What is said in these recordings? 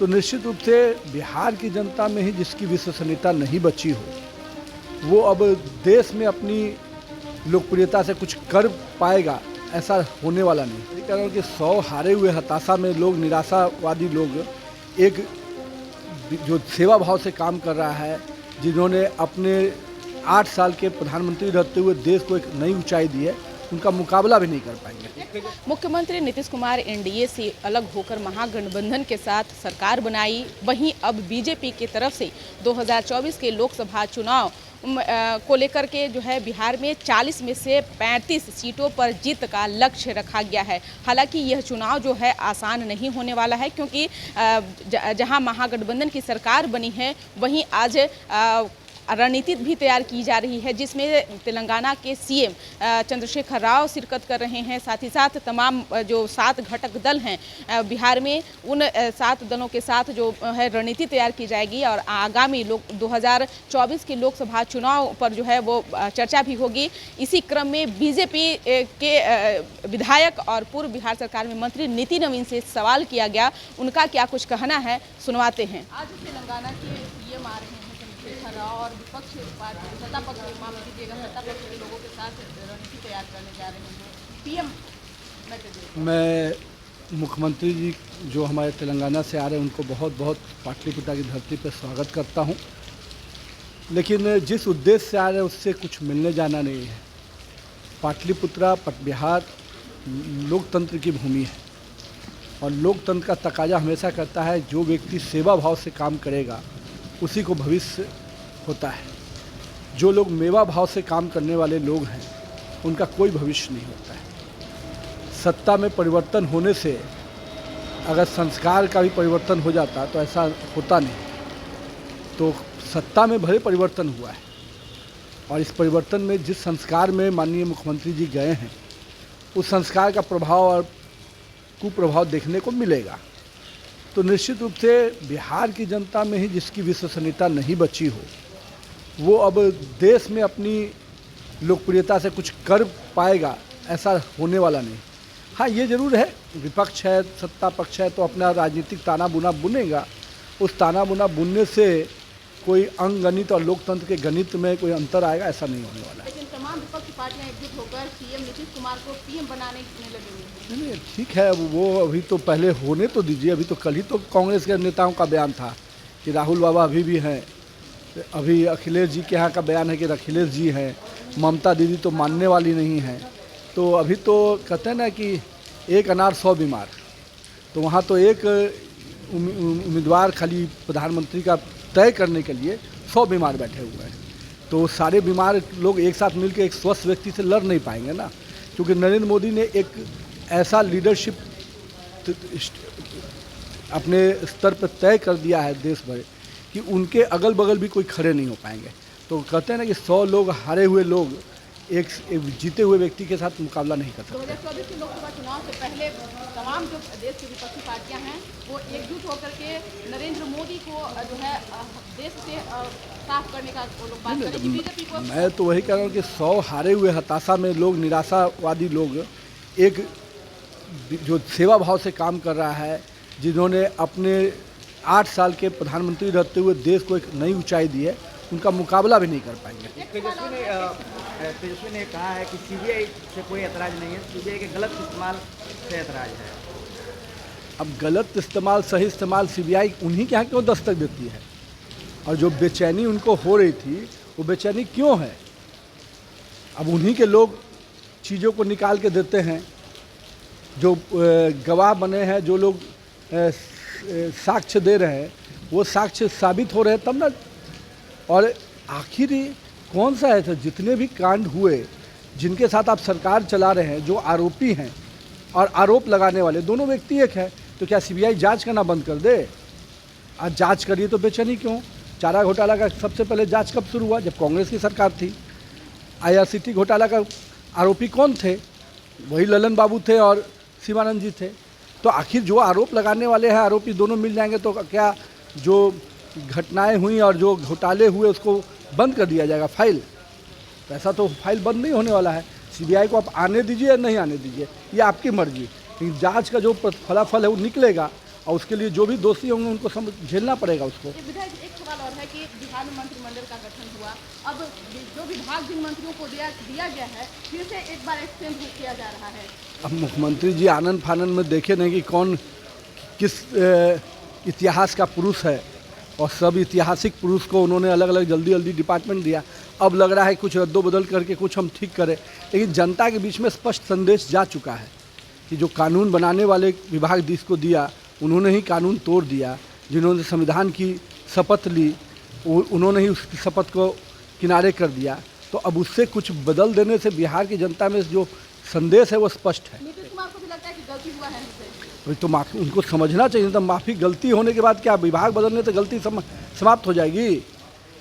तो निश्चित रूप से बिहार की जनता में ही जिसकी विश्वसनीयता नहीं बची हो, वो अब देश में अपनी लोकप्रियता से कुछ कर पाएगा, ऐसा होने वाला नहीं। यही कह रहा हूँ कि 100 हारे हुए हताशा में लोग, निराशावादी लोग, एक जो सेवा भाव से काम कर रहा है, जिन्होंने अपने 8 साल के प्रधानमंत्री रहते हुए देश को एक नई ऊंचाई दी है, उनका मुकाबला भी नहीं कर पाएंगे। मुख्यमंत्री नीतीश कुमार एनडीए से अलग होकर महागठबंधन के साथ सरकार बनाई। वहीं अब बीजेपी की तरफ से 2024 के लोकसभा चुनाव को लेकर के जो है बिहार में 40 में से 35 सीटों पर जीत का लक्ष्य रखा गया है। हालांकि यह चुनाव जो है आसान नहीं होने वाला है, क्योंकि जहां महागठबंधन की सरकार बनी है, वहीं आज रणनीति भी तैयार की जा रही है, जिसमें तेलंगाना के सीएम चंद्रशेखर राव शिरकत कर रहे हैं। साथ ही साथ तमाम जो 7 घटक दल हैं बिहार में, उन 7 दलों के साथ जो है रणनीति तैयार की जाएगी और आगामी 2024 के लोकसभा चुनाव पर जो है वो चर्चा भी होगी। इसी क्रम में बीजेपी के विधायक और पूर्व बिहार सरकार में मंत्री नीति नवीन से सवाल किया गया, उनका क्या कुछ कहना है, सुनवाते हैं। आज तेलंगाना के सीएम आ रहे हैं और विपक्ष सत्ता पक्ष के लोगों के साथ रणनीति तैयार करने जा रहे हैं। पीएम मैं मुख्यमंत्री जी जो हमारे तेलंगाना से आ रहे हैं, उनको बहुत बहुत पाटलिपुत्र की धरती पर स्वागत करता हूं। लेकिन जिस उद्देश्य से आ रहे हैं उससे कुछ मिलने जाना नहीं है। पाटलिपुत्र बिहार लोकतंत्र की भूमि है और लोकतंत्र का तकाजा हमेशा करता है जो व्यक्ति सेवा भाव से काम करेगा उसी को भविष्य होता है। जो लोग मेवा भाव से काम करने वाले लोग हैं उनका कोई भविष्य नहीं होता है। सत्ता में परिवर्तन होने से अगर संस्कार का भी परिवर्तन हो जाता तो ऐसा होता नहीं। तो सत्ता में भले परिवर्तन हुआ है और इस परिवर्तन में जिस संस्कार में माननीय मुख्यमंत्री जी गए हैं, उस संस्कार का प्रभाव और कुप्रभाव देखने को मिलेगा। तो निश्चित रूप से बिहार की जनता में ही जिसकी विश्वसनीयता नहीं बची हो, वो अब देश में अपनी लोकप्रियता से कुछ कर पाएगा, ऐसा होने वाला नहीं। हाँ, ये ज़रूर है, विपक्ष है, सत्ता पक्ष है, तो अपना राजनीतिक ताना बुना बुनेगा। उस ताना बुना बुनने से कोई अंगगणित और लोकतंत्र के गणित में कोई अंतर आएगा, ऐसा नहीं होने वाला है। लेकिन तमाम विपक्षी पार्टियां एकजुट होकर सीएम नीतीश कुमार को पीएम बनाने में लगी हुई हैं। नहीं, ठीक है, वो अभी तो पहले होने तो दीजिए। अभी तो कल ही तो कांग्रेस के नेताओं का बयान था कि राहुल बाबा अभी भी हैं। अभी अखिलेश जी के यहाँ का बयान है कि अखिलेश जी हैं, ममता दीदी तो मानने वाली नहीं हैं। तो अभी तो कहते हैं ना कि एक अनार 100 बीमार। तो वहाँ तो एक उम्मीदवार खाली प्रधानमंत्री का तय करने के लिए 100 बीमार बैठे हुए हैं। तो सारे बीमार लोग एक साथ मिलकर एक स्वस्थ व्यक्ति से लड़ नहीं पाएंगे ना, क्योंकि नरेंद्र मोदी ने एक ऐसा लीडरशिप अपने स्तर पर तय कर दिया है देश भर कि उनके अगल बगल भी कोई खड़े नहीं हो पाएंगे। तो कहते हैं ना कि 100 लोग हारे हुए लोग एक जीते हुए व्यक्ति के साथ मुकाबला नहीं कर सकते। 2024 के लोकसभा चुनाव से पहले तमाम जो देश की विपक्षी पार्टियां हैं वो एकजुट होकर के नरेंद्र मोदी को जो है देश से साफ करने का वो लोग बात करेंगे। बीजेपी को मैं तो वही कह रहा हूँ कि 100 हारे हुए हताशा में लोग, निराशावादी लोग, एक जो सेवा भाव से काम कर रहा है, जिन्होंने अपने 8 साल के प्रधानमंत्री रहते हुए देश को एक नई ऊंचाई दी है, उनका मुकाबला भी नहीं कर पाएंगे। तेजस्वी ने कहा है कि सीबीआई से कोई एतराज़ नहीं है, सीबीआई के गलत इस्तेमाल से एतराज़ है। अब गलत इस्तेमाल सही इस्तेमाल सीबीआई उन्हीं के यहाँ क्यों दस्तक देती है? और जो बेचैनी उनको हो रही थी वो बेचैनी क्यों है? अब उन्हीं के लोग चीज़ों को निकाल के देते हैं। जो गवाह बने हैं, जो लोग साक्ष्य दे रहे हैं, वो साक्ष्य साबित हो रहे हैं तब ना। और आखिर कौन सा है, जितने भी कांड हुए जिनके साथ आप सरकार चला रहे हैं, जो आरोपी हैं और आरोप लगाने वाले दोनों व्यक्ति एक है, तो क्या सीबीआई जांच करना बंद कर दे? आज जांच करिए तो बेचैनी क्यों? चारा घोटाला का सबसे पहले जांच कब शुरू हुआ? जब कांग्रेस की सरकार थी। IRCT घोटाला का आरोपी कौन थे? वही ललन बाबू थे और शिवानंद जी थे। तो आखिर जो आरोप लगाने वाले हैं, आरोपी दोनों मिल जाएंगे तो क्या जो घटनाएं हुई और जो घोटाले हुए उसको बंद कर दिया जाएगा फाइल? तो ऐसा तो फाइल बंद नहीं होने वाला है। सीबीआई को आप आने दीजिए या नहीं आने दीजिए, ये आपकी मर्जी। लेकिन जांच का जो फलाफल है वो निकलेगा, और उसके लिए जो भी दोषी होंगे उनको झेलना पड़ेगा उसको। विधायक, एक सवाल और है कि बिहार में मंत्रिमंडल का गठन हुआ, अब जो विभाग जिन मंत्रियों को दिया गया है फिर से एक बार एक्सटेंड किया जा रहा है। अब मुख्यमंत्री जी आनंद फानंद में देखे नहीं कि कौन किस इतिहास का पुरुष है, और सब ऐतिहासिक पुरुष को उन्होंने अलग अलग जल्दी जल्दी डिपार्टमेंट दिया। अब लग रहा है कुछ रद्दोबदल करके कुछ हम ठीक करें, लेकिन जनता के बीच में स्पष्ट संदेश जा चुका है कि जो कानून बनाने वाले विभाग जिसको दिया उन्होंने ही कानून तोड़ दिया। जिन्होंने संविधान की शपथ ली उन्होंने ही उस शपथ को किनारे कर दिया। तो अब उससे कुछ बदल देने से बिहार की जनता में जो संदेश है वो स्पष्ट है। नीतीश कुमार को भी लगता है कि गलती हुआ है हमसे, तो माफ़ी उनको समझना चाहिए। तो माफ़ी गलती होने के बाद क्या विभाग बदलने से गलती समाप्त हो जाएगी?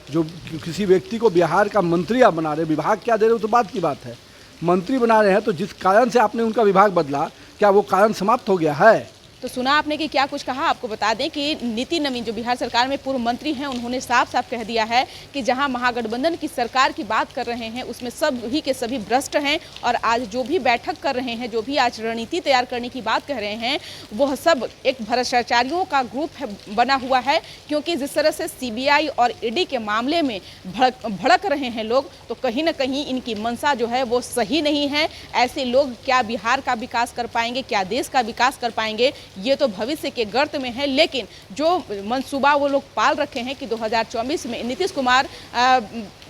जो किसी व्यक्ति को बिहार का मंत्री आप बना रहे, विभाग क्या दे रहे हो तो बात की बात है। मंत्री बना रहे हैं तो जिस कारण से आपने उनका विभाग बदला, क्या वो कारण समाप्त हो गया है? तो सुना आपने कि क्या कुछ कहा। आपको बता दें कि नीति नवीन जो बिहार सरकार में पूर्व मंत्री हैं, उन्होंने साफ साफ कह दिया है कि जहां महागठबंधन की सरकार की बात कर रहे हैं उसमें सभी के सभी भ्रष्ट हैं, और आज जो भी बैठक कर रहे हैं, जो भी आज रणनीति तैयार करने की बात कह रहे हैं, वह सब एक भ्रष्टाचारियों का ग्रुप है बना हुआ है। क्योंकि जिस तरह से CBI और ED के मामले में भड़क रहे हैं लोग, तो कहीं ना कहीं इनकी मंशा जो है वो सही नहीं है। ऐसे लोग क्या बिहार का विकास कर पाएंगे, क्या देश का विकास कर पाएंगे, ये तो भविष्य के गर्त में है। लेकिन जो मंसूबा वो लोग पाल रखे हैं कि 2024 में नीतीश कुमार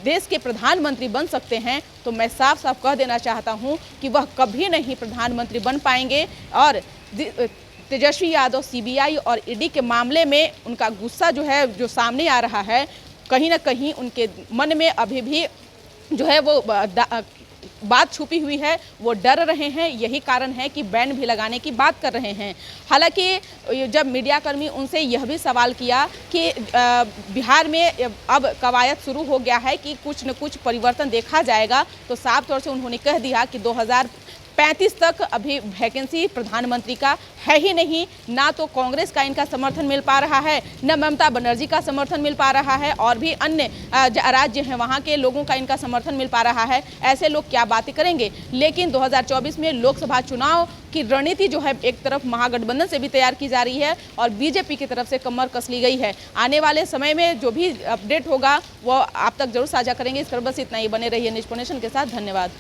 देश के प्रधानमंत्री बन सकते हैं, तो मैं साफ साफ कह देना चाहता हूं कि वह कभी नहीं प्रधानमंत्री बन पाएंगे। और तेजस्वी यादव CBI और ED के मामले में उनका गुस्सा जो है, जो सामने आ रहा है, कहीं ना कहीं उनके मन में अभी भी जो है वो बात छुपी हुई है, वो डर रहे हैं। यही कारण है कि बैन भी लगाने की बात कर रहे हैं। हालांकि जब मीडियाकर्मी उनसे यह भी सवाल किया कि बिहार में अब कवायद शुरू हो गया है कि कुछ न कुछ परिवर्तन देखा जाएगा, तो साफ तौर से उन्होंने कह दिया कि 2035 तक अभी वैकेंसी प्रधानमंत्री का है ही नहीं। ना तो कांग्रेस का इनका समर्थन मिल पा रहा है, न ममता बनर्जी का समर्थन मिल पा रहा है, और भी अन्य राज्य हैं वहाँ के लोगों का इनका समर्थन मिल पा रहा है। ऐसे लोग क्या बातें करेंगे। लेकिन 2024 में लोकसभा चुनाव की रणनीति जो है एक तरफ महागठबंधन से भी तैयार की जा रही है और BJP की तरफ से कमर कस ली गई है। आने वाले समय में जो भी अपडेट होगा वो आप तक जरूर साझा करेंगे। इस पर बस इतना ही। बने रहिए न्यूज़ नेशन के साथ। धन्यवाद।